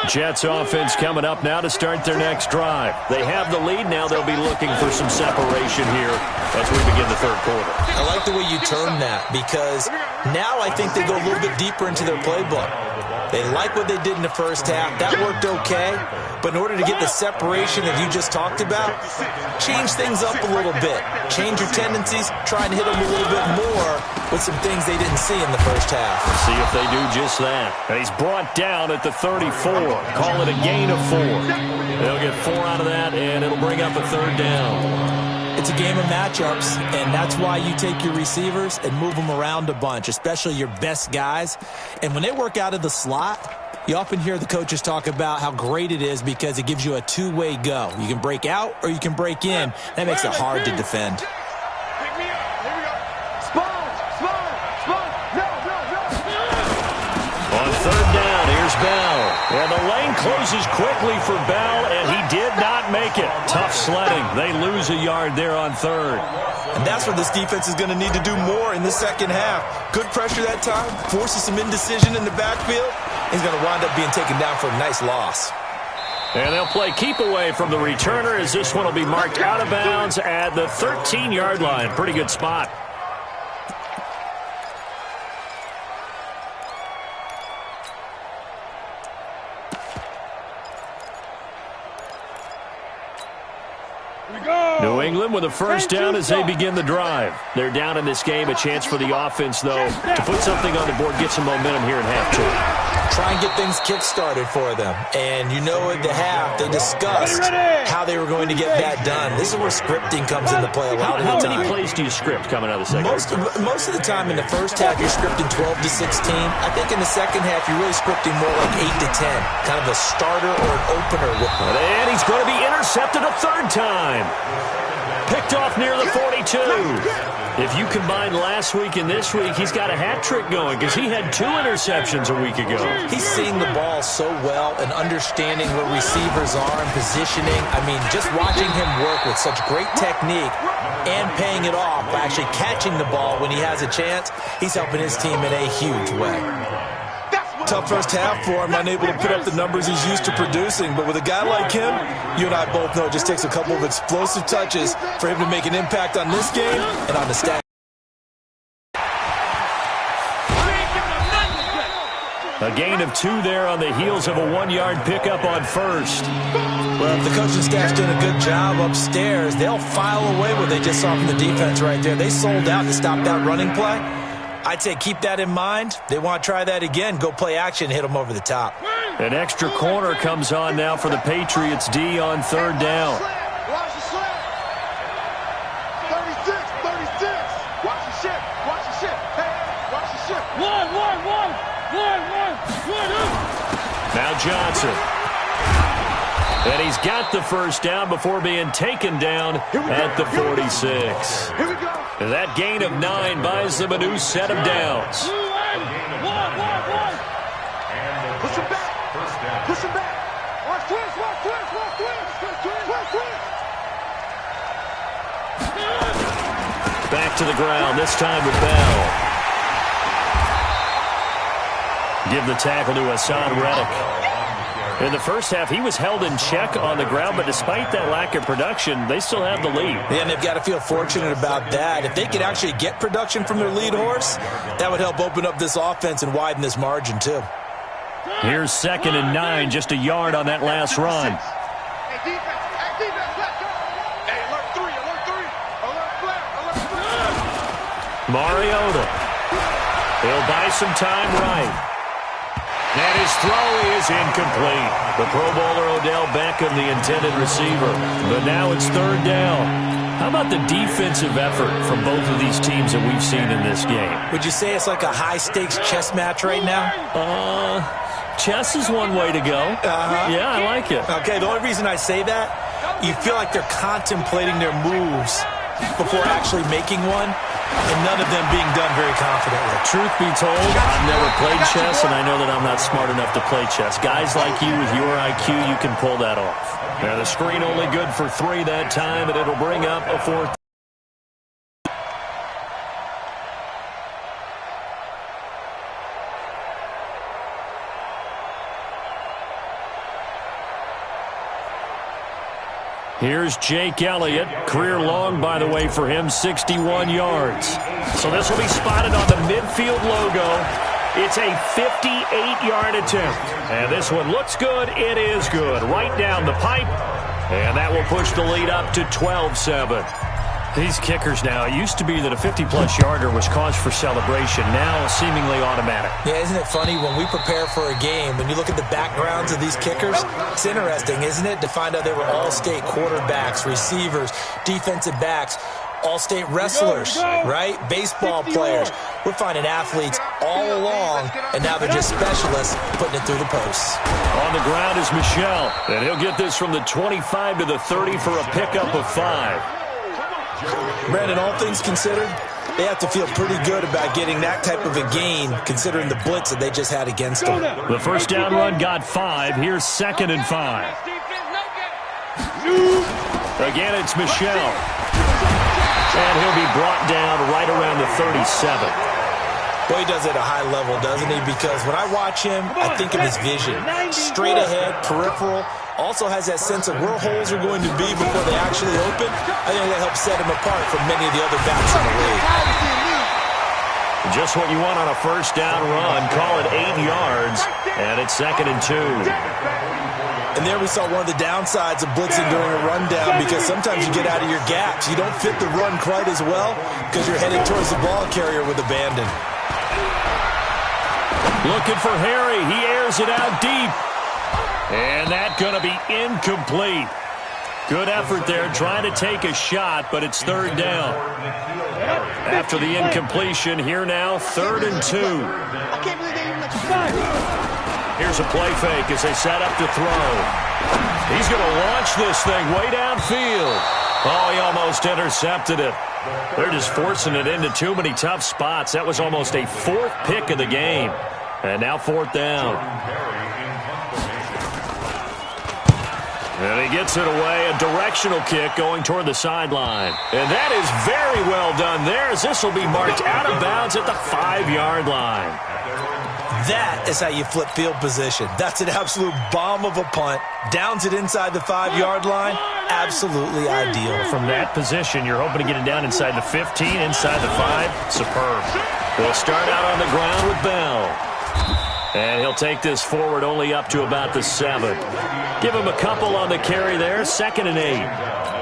Jets offense coming up now to start their next drive. They have the lead now. They'll be looking for some separation here as we begin the third quarter. I like the way you term that because now I think they go a little bit deeper into their playbook. They like what they did in the first half. That worked okay. But in order to get the separation that you just talked about, change things up a little bit. Change your tendencies. Try and hit them a little bit more with some things they didn't see in the first half. Let's see if they do just that. And he's brought down at the 34. Call it a gain of 4. They'll get 4 out of that, and it'll bring up a third down. It's a game of matchups, and that's why you take your receivers and move them around a bunch, especially your best guys. And when they work out of the slot, you often hear the coaches talk about how great it is because it gives you a two-way go. You can break out or you can break in. That makes it hard to defend. On third down, here's Bell. And the lane closes quickly for Bell, and he did not make it. Tough sledding. They lose a yard there on third. And that's what this defense is going to need to do more in the second half. Good pressure that time, forces some indecision in the backfield. He's going to wind up being taken down for a nice loss. And they'll play keep away from the returner as this one will be marked out of bounds at the 13-yard line. Pretty good spot. New England with a first down as they begin the drive. They're down in this game. A chance for the offense, though, to put something on the board, get some momentum here in half two. Try and get things kick-started for them. And you know at the half, they discussed how they were going to get that done. This is where scripting comes into play a lot of the time. How many plays do you script coming out of the second half? Most of the time in the first half, you're scripting 12 to 16. I think in the second half, you're really scripting more like 8 to 10. Kind of a starter or an opener. And he's going to be intercepted a third time. Picked off near the 42. If you combine last week and this week, he's got a hat trick going because he had 2 interceptions a week ago. He's seeing the ball so well and understanding where receivers are and positioning. I mean, just watching him work with such great technique and paying it off by actually catching the ball when he has a chance, he's helping his team in a huge way. Tough first half for him, unable to put up the numbers he's used to producing. But with a guy like him, you and I both know it just takes a couple of explosive touches for him to make an impact on this game and on the stat. A gain of 2 there on the heels of a 1-yard pickup on first. Well, if the coaching staff's doing a good job upstairs, they'll file away what they just saw from the defense right there. They sold out to stop that running play. I'd say keep that in mind. They want to try that again. Go play action, hit them over the top. An extra corner comes on now for the Patriots D on third down. Watch the slip. 36. Watch the ship. Hey, watch the ship. One. Now Johnson. And he's got the first down before being taken down at the 46. Here we go. That gain of 9 buys them a new set of downs. One. Push him back. Watch twist. Back to the ground, this time with Bell. Give the tackle to Hassan Reddick. In the first half, he was held in check on the ground, but despite that lack of production, they still have the lead. Yeah, and they've got to feel fortunate about that. If they could actually get production from their lead horse, that would help open up this offense and widen this margin, too. Here's 2nd and 9, just a yard on that last run. Hey, defense, let's go. Hey, alert 3. Alert flat. Mariota. He'll buy some time right. And his throw is incomplete. The Pro Bowler Odell Beckham, the intended receiver. But now it's third down. How about the defensive effort from both of these teams that we've seen in this game? Would you say it's like a high-stakes chess match right now? Chess is one way to go. Yeah, I like it. Okay, the only reason I say that, you feel like they're contemplating their moves before actually making one, and none of them being done very confidently. Truth be told, I've never played chess, and I know that I'm not smart enough to play chess. Guys like you with your IQ, you can pull that off. And the screen only good for 3 that time, and it'll bring up a 4th. Here's Jake Elliott. Career long, by the way, for him, 61 yards. So this will be spotted on the midfield logo. It's a 58-yard attempt. And this one looks good. It is good. Right down the pipe. And that will push the lead up to 12-7. These kickers now, it used to be that a 50-plus yarder was cause for celebration. Now seemingly automatic. Yeah, isn't it funny when we prepare for a game, when you look at the backgrounds of these kickers, it's interesting, isn't it, to find out they were all-state quarterbacks, receivers, defensive backs, all-state wrestlers, right? Baseball players. We're finding athletes all along, and now they're just specialists putting it through the posts. On the ground is Michel, and he'll get this from the 25 to the 30 for a pickup of 5. Brandon, all things considered, they have to feel pretty good about getting that type of a gain, considering the blitz that they just had against them. The first down run got 5. Here's 2nd and 5. Again, it's Michel. And he'll be brought down right around the 37. Well, he does it at a high level, doesn't he? Because when I watch him, I think of his vision. Straight ahead, peripheral. Also has that sense of where holes are going to be before they actually open. I think that helps set him apart from many of the other backs in the league. Just what you want on a first down run. Call it 8 yards, and it's 2nd and 2. And there we saw one of the downsides of blitzing during a rundown, because sometimes you get out of your gaps. You don't fit the run quite as well because you're headed towards the ball carrier with abandon. Looking for Harry. He airs it out deep. And that's going to be incomplete. Good effort there, trying to take a shot, but it's 3rd down. After the incompletion, here now, 3rd and 2. I can't believe they even let you fight. Here's a play fake as they set up to throw. He's going to launch this thing way downfield. Oh, he almost intercepted it. They're just forcing it into too many tough spots. That was almost a 4th pick of the game. And now 4th down. And he gets it away, a directional kick going toward the sideline. And that is very well done there, as this will be marked out of bounds at the 5-yard line. That is how you flip field position. That's an absolute bomb of a punt. Downs it inside the 5-yard line. Absolutely ideal. From that position, you're hoping to get it down inside the 15, inside the 5. Superb. They'll start out on the ground with Bell. And he'll take this forward only up to about the 7. Give him a couple on the carry there. 2nd and 8.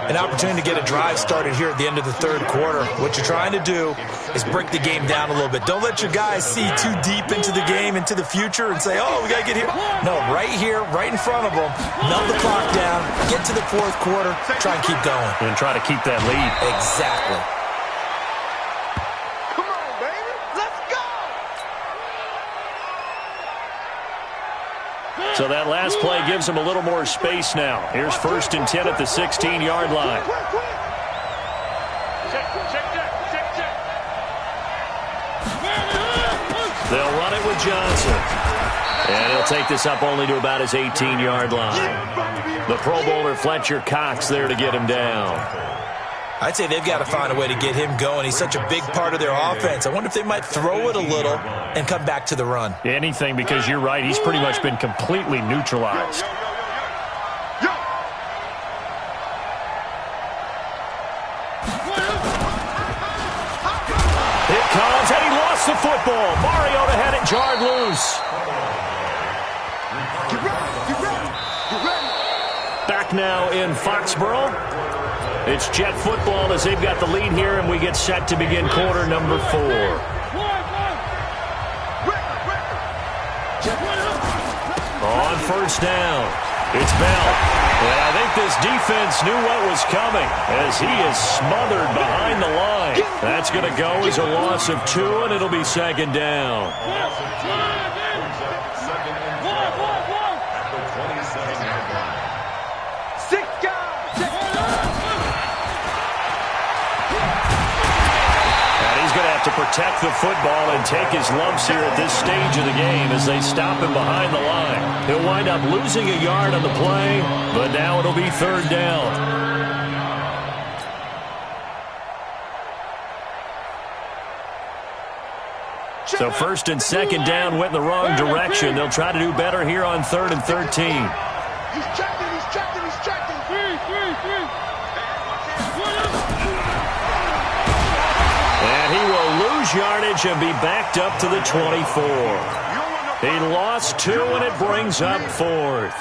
An opportunity to get a drive started here at the end of the 3rd quarter. What you're trying to do is break the game down a little bit. Don't let your guys see too deep into the game, into the future, and say, oh, we got to get here. No, right here, right in front of them. Melt the clock down. Get to the 4th quarter. Try and keep going. And try to keep that lead. Exactly. Come on, baby. Let's go. So that last play gives him a little more space now. Here's 1st and 10 at the 16-yard line. They'll run it with Johnson. And he'll take this up only to about his 18-yard line. The Pro Bowler Fletcher Cox there to get him down. I'd say they've got to find a way to get him going. He's such a big part of their offense. I wonder if they might throw it a little and come back to the run. Anything, because you're right. He's pretty much been completely neutralized. It comes, and he lost the football. Mariota had it jarred loose. Back now in Foxborough. It's Jet football as they've got the lead here, and we get set to begin quarter number 4. On 1st down, it's Bell. And I think this defense knew what was coming as he is smothered behind the line. That's going to go as a loss of 2, and it'll be 2nd down. To protect the football and take his lumps here at this stage of the game as they stop him behind the line. He'll wind up losing a yard on the play, but now it'll be 3rd down. So 1st and 2nd down went in the wrong direction. They'll try to do better here on 3rd and 13. He's checking, he's tracking, he's tracking. And he will lose yardage and be backed up to the 24. He lost 2, and it brings up 4th.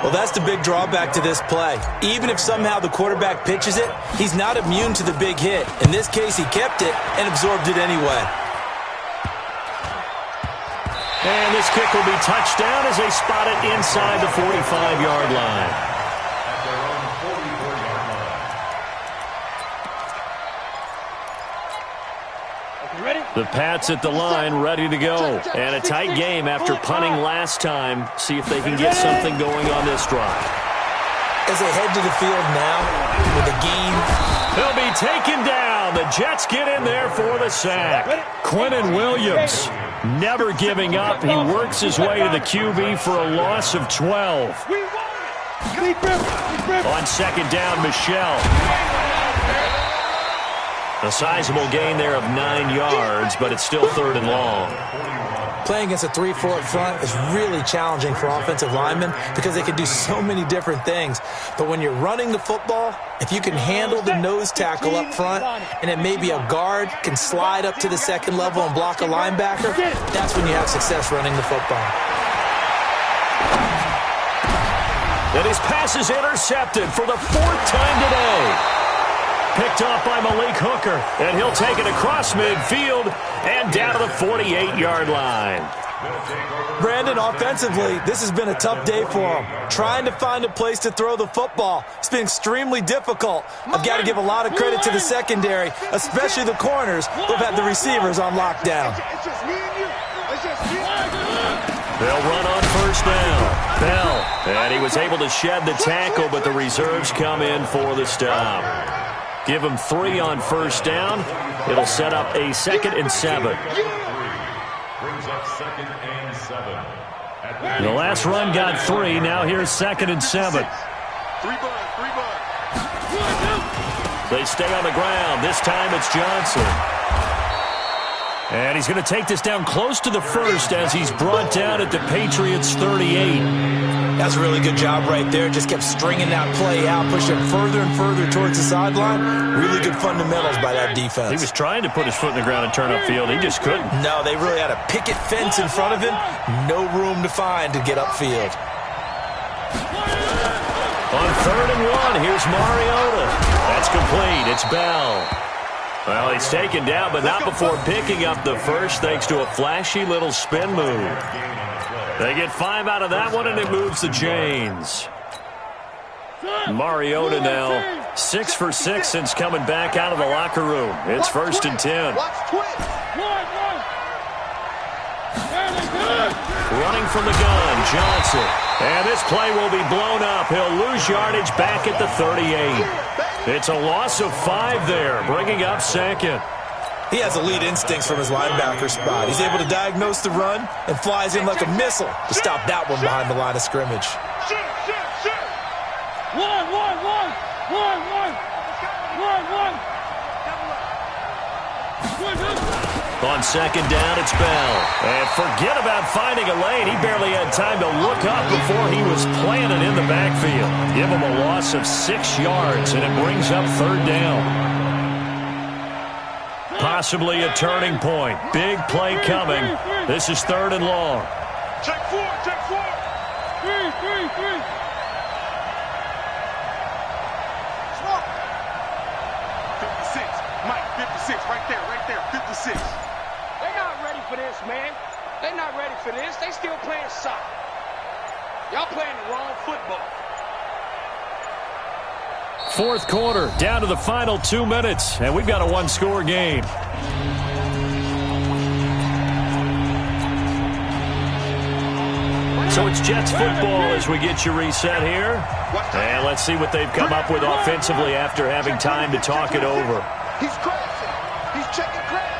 Well, that's the big drawback to this play. Even if somehow the quarterback pitches it, he's not immune to the big hit. In this case, he kept it and absorbed it anyway. And this kick will be touchdown as they spot it inside the 45-yard line. The Pats at the line, ready to go. And a tight game after punting last time. See if they can get something going on this drive. As they head to the field now with the game. He'll be taken down. The Jets get in there for the sack. Quinnen Williams never giving up. He works his way to the QB for a loss of 12. On second down, Michelle. A sizable gain there of 9 yards, but it's still 3rd and long. Playing against a 3-4 up front is really challenging for offensive linemen because they can do so many different things. But when you're running the football, if you can handle the nose tackle up front and then maybe a guard can slide up to the second level and block a linebacker, that's when you have success running the football. And his pass is intercepted for the 4th time today. Picked off by Malik Hooker, and he'll take it across midfield and down to the 48-yard line. Brandon, offensively, this has been a tough day for him. Trying to find a place to throw the football. It's been extremely difficult. I've got to give a lot of credit to the secondary, especially the corners who've had the receivers on lockdown. They'll run on first down. Bell, and he was able to shed the tackle, but the reserves come in for the stop. Give him 3 on first down. It'll set up a 2nd and 7. Brings up 2nd and 7. The last run got 3. Now here's 2nd and 7. 3 bud. They stay on the ground. This time it's Johnson. And he's going to take this down close to the 1st as he's brought down at the Patriots' 38. That's a really good job right there. Just kept stringing that play out, pushing further and further towards the sideline. Really good fundamentals by that defense. He was trying to put his foot in the ground and turn upfield. He just couldn't. No, they really had a picket fence in front of him. No room to find to get upfield. On 3rd and 1, here's Mariota. That's complete. It's Bell. Well, he's taken down, but not before picking up the first thanks to a flashy little spin move. They get 5 out of that one, and it moves the chains. Mariota now 6 for 6 since coming back out of the locker room. It's 1st and 10. Running from the gun, Johnson. And this play will be blown up. He'll lose yardage back at the 38. It's a loss of 5 there, bringing up 2nd. He has elite instincts from his linebacker spot. He's able to diagnose the run and flies in like a missile to stop that one behind the line of scrimmage. On 2nd down, it's Bell. And forget about finding a lane. He barely had time to look up before he was planted in the backfield. Give him a loss of 6 yards, and it brings up 3rd down. Possibly a turning point. Big play coming. This is 3rd and long. Check 4. 56. Mike, 56. Right there. 56. They're not ready for this, man. They're not ready for this. They still playing soccer. Y'all playing the wrong football. 4th quarter, down to the final 2 minutes, and we've got a 1-score game. So it's Jets football as we get you reset here. And let's see what they've come up with offensively after having time to talk it over. He's crashing. He's checking crash.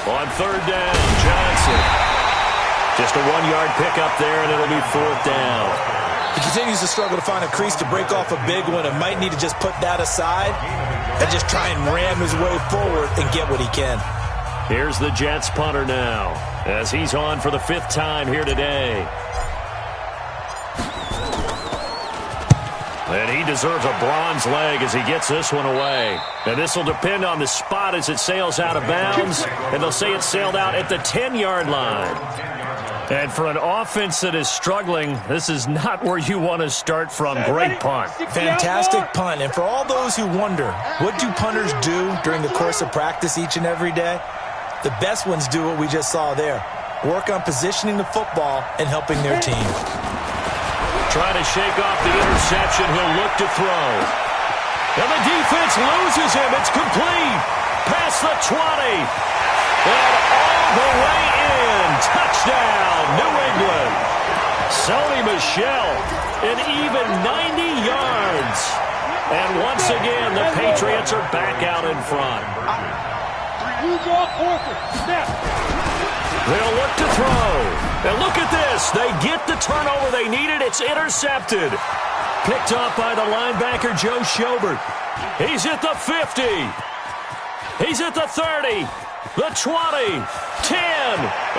On 3rd down, Johnson. Just a 1-yard pickup there, and it'll be 4th down. He continues to struggle to find a crease to break off a big one and might need to just put that aside and just try and ram his way forward and get what he can. Here's the Jets punter now as he's on for the 5th time here today. And he deserves a bronze leg as he gets this one away. And this will depend on the spot as it sails out of bounds. And they'll say it sailed out at the 10-yard line. And for an offense that is struggling, this is not where you want to start from. Great punt. Fantastic punt. And for all those who wonder, what do punters do during the course of practice each and every day? The best ones do what we just saw there. Work on positioning the football and helping their team. Trying to shake off the interception. He'll look to throw. And the defense loses him. It's complete. Past the 20. And all the way in. Touchdown, New England. Sony Michel, an even 90 yards. And once again, the Patriots are back out in front. They'll look to throw. And look at this. They get the turnover they needed. It's intercepted. Picked off by the linebacker, Joe Schobert. He's at the 50. He's at the 30. The 20. 10.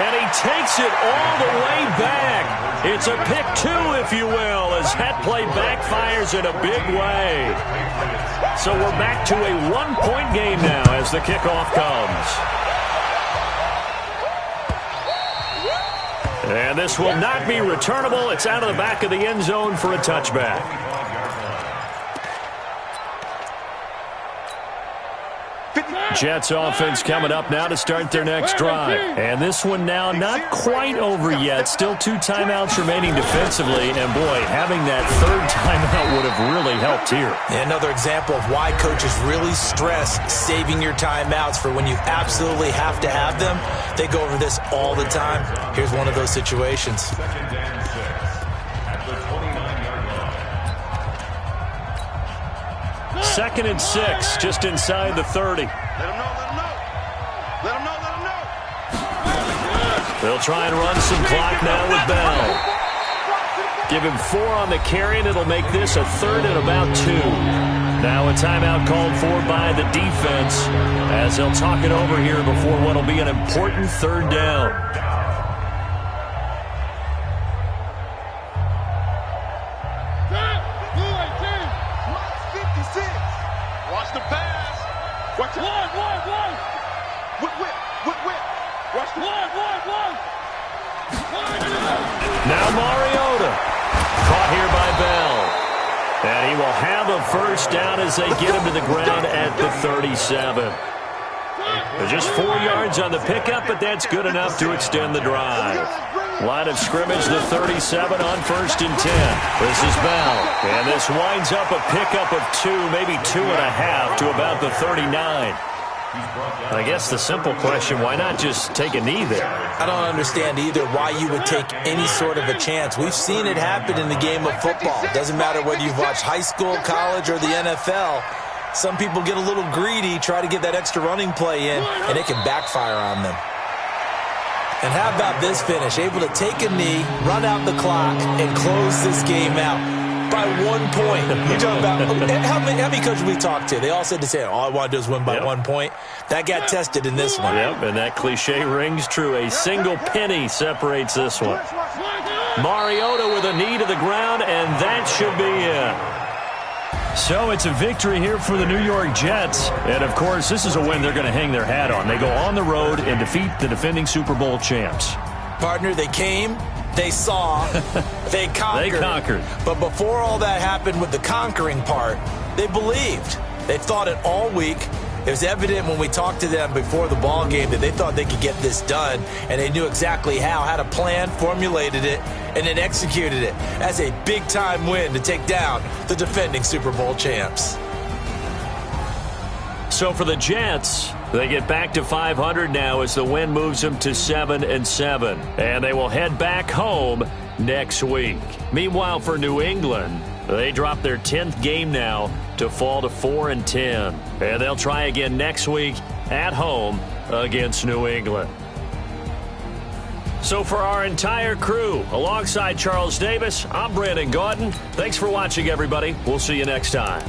And he takes it all the way back. It's a pick two, if you will, as that play backfires in a big way. So we're back to a one-point game now as the kickoff comes. And this will not be returnable. It's out of the back of the end zone for a touchback. Jets offense coming up now to start their next drive. And this one now not quite over yet. Still 2 timeouts remaining defensively. And, boy, having that third timeout would have really helped here. Another example of why coaches really stress saving your timeouts for when you absolutely have to have them. They go over this all the time. Here's one of those situations. Second and 6, just inside the 30. Let him know, let him know. Let him know, let him know. They'll try and run some clock now with Bell. Give him 4 on the carry, and it'll make this a third and about 2. Now a timeout called for by the defense as they'll talk it over here before what will be an important third down. Watch the pass. Watch the whip. Watch the Now Mariota. Caught here by Bell. And he will have a first down as they get him to the ground at the 37. There's just 4 yards on the pickup, but that's good enough to extend the drive. Line of scrimmage, the 37 on 1st and 10. This is Bell. And this winds up a pickup of 2, maybe 2.5 to about the 39. I guess the simple question, why not just take a knee there? I don't understand either why you would take any sort of a chance. We've seen it happen in the game of football. It doesn't matter whether you've watched high school, college, or the NFL. Some people get a little greedy, try to get that extra running play in, and it can backfire on them. And how about this finish? Able to take a knee, run out the clock, and close this game out by 1 point. You're talking about how many coaches we talked to? They all said the same. All I want to do is win by 1 point. That got tested in this one. Yep, and that cliche rings true. A single penny separates this one. Mariota with a knee to the ground, and that should be it. So it's a victory here for the New York Jets. And, of course, this is a win they're going to hang their hat on. They go on the road and defeat the defending Super Bowl champs. Partner, they came, they saw, they conquered. They conquered. But before all that happened with the conquering part, they believed. They thought it all week. It was evident when we talked to them before the ball game that they thought they could get this done, and they knew exactly how, had a plan, formulated it, and then executed it. That's a big-time win to take down the defending Super Bowl champs. So for the Jets, they get back to 500 now as the win moves them to 7-7. And they will head back home next week. Meanwhile, for New England, they drop their 10th game now to fall to 4-10. And they'll try again next week at home against New England. So for our entire crew, alongside Charles Davis, I'm Brandon Gaudin. Thanks for watching, everybody. We'll see you next time.